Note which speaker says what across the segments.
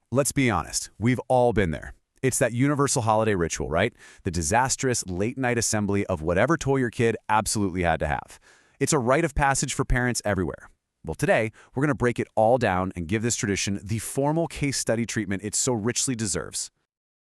Speaker 1: Let's be honest, we've all been there. It's that universal holiday ritual, right? The disastrous late-night assembly of whatever toy your kid absolutely had to have. It's a rite of passage for parents everywhere. Well, today, we're going to break it all down and give this tradition the formal case study treatment it so richly deserves.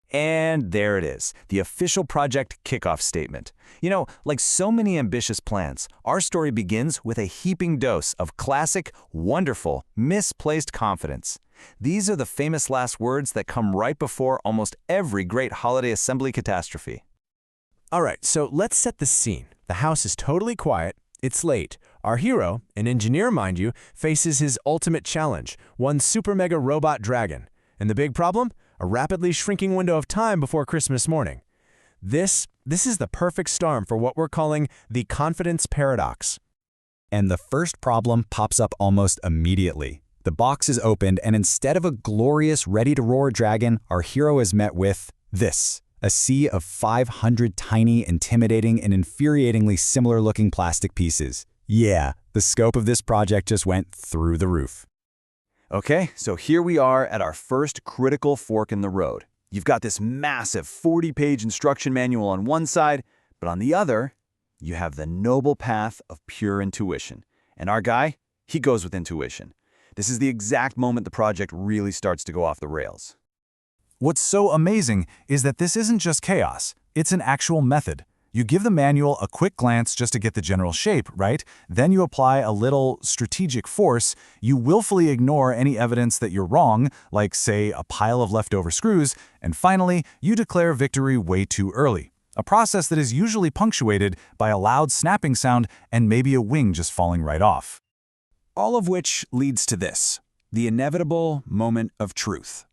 Speaker 2: And there it is, the official project kickoff statement. You know, like so many ambitious plans, our story begins with a heaping dose of classic, wonderful, misplaced confidence. These are the famous last words that come right before almost every great holiday assembly catastrophe.
Speaker 3: All right, so let's set the scene. The house is totally quiet. It's late. Our hero, an engineer mind you, faces his ultimate challenge, one super mega robot dragon. And the big problem? A rapidly shrinking window of time before Christmas morning. This is the perfect storm for what we're calling the confidence paradox.
Speaker 4: And the first problem pops up almost immediately. The box is opened, and instead of a glorious, ready-to-roar dragon, our hero is met with this. A sea of 500 tiny, intimidating, and infuriatingly similar-looking plastic pieces. Yeah, the scope of this project just went through the roof.
Speaker 2: Okay, so here we are at our first critical fork in the road. You've got this massive 40-page instruction manual on one side, but on the other, you have the noble path of pure intuition. And our guy, he goes with intuition. This is the exact moment the project really starts to go off the rails.
Speaker 5: What's so amazing is that this isn't just chaos, it's an actual method. You give the manual a quick glance just to get the general shape, right? Then you apply a little strategic force. You willfully ignore any evidence that you're wrong, like, say, a pile of leftover screws, and finally, you declare victory way too early. A process that is usually punctuated by a loud snapping sound and maybe a wing just falling right off.
Speaker 3: All of which leads to this, the inevitable moment of truth.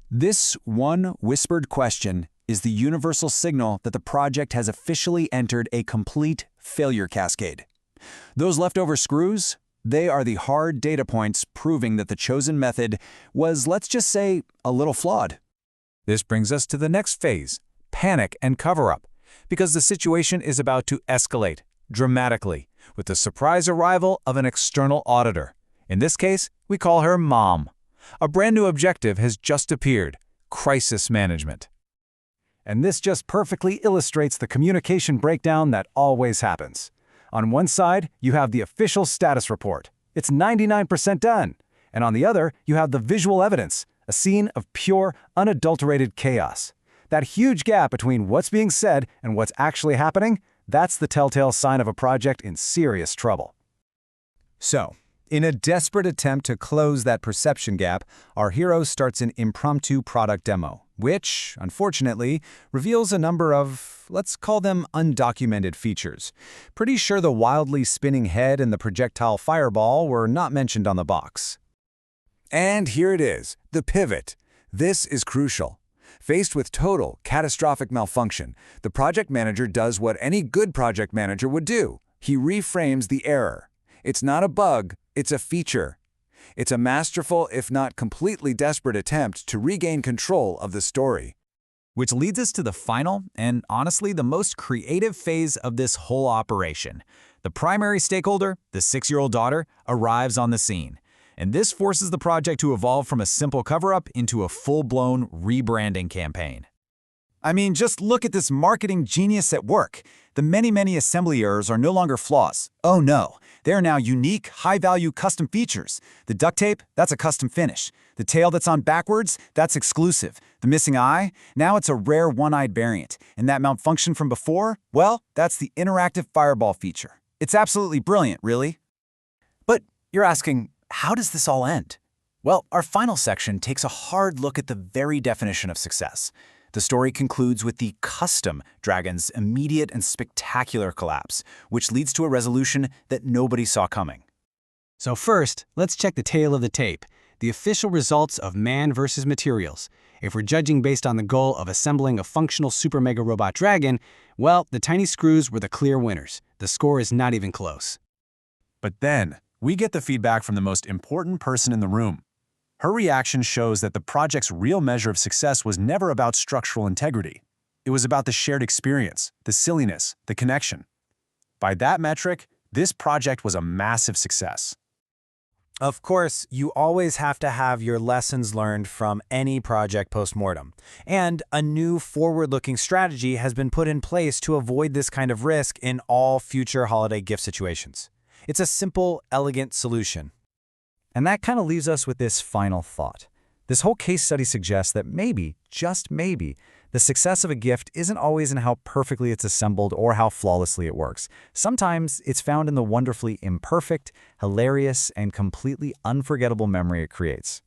Speaker 3: This one whispered question is the universal signal that the project has officially entered a complete failure cascade. Those leftover screws, they are the hard data points proving that the chosen method was, let's just say, a little flawed.
Speaker 5: This brings us to the next phase, panic and cover-up, because the situation is about to escalate dramatically with the surprise arrival of an external auditor. In this case, we call her Mom. A brand new objective has just appeared, crisis management. And this just perfectly illustrates the communication breakdown that always happens. On one side, you have the official status report. It's 99% done. And on the other, you have the visual evidence, a scene of pure, unadulterated chaos. That huge gap between what's being said and what's actually happening, that's the telltale sign of a project in serious trouble.
Speaker 4: So, in a desperate attempt to close that perception gap, our hero starts an impromptu product demo, which, unfortunately, reveals a number of, let's call them undocumented features. Pretty sure the wildly spinning head and the projectile fireball were not mentioned on the box.
Speaker 3: And here it is, the pivot. This is crucial. Faced with total, catastrophic malfunction, the project manager does what any good project manager would do. He reframes the error. It's not a bug, it's a feature. It's a masterful, if not completely desperate attempt to regain control of the story.
Speaker 4: Which leads us to the final, and honestly the most creative phase of this whole operation. The primary stakeholder, the 6-year-old daughter, arrives on the scene. And this forces the project to evolve from a simple cover-up into a full-blown rebranding campaign. I mean, just look at this marketing genius at work. The many assembly errors are no longer flaws. Oh no, they are now unique, high-value custom features. The duct tape, that's a custom finish. The tail that's on backwards, that's exclusive. The missing eye, now it's a rare one-eyed variant. And that malfunction from before, well, that's the interactive fireball feature. It's absolutely brilliant, really. But you're asking, how does this all end? Well, our final section takes a hard look at the very definition of success. The story concludes with the custom dragon's immediate and spectacular collapse, which leads to a resolution that nobody saw coming.
Speaker 6: So first, let's check the tail of the tape, the official results of man versus materials. If we're judging based on the goal of assembling a functional super mega robot dragon, well, the tiny screws were the clear winners. The score is not even close.
Speaker 5: But then, we get the feedback from the most important person in the room. Her reaction shows that the project's real measure of success was never about structural integrity. It was about the shared experience, the silliness, the connection. By that metric, this project was a massive success. Of course, you always have to have your lessons learned from any project postmortem. And a new forward-looking strategy has been put in place to avoid this kind of risk in all future holiday gift situations. It's a simple, elegant solution.
Speaker 3: And that kind of leaves us with this final thought. This whole case study suggests that maybe, just maybe, the success of a gift isn't always in how perfectly it's assembled or how flawlessly it works. Sometimes it's found in the wonderfully imperfect, hilarious, and completely unforgettable memory it creates.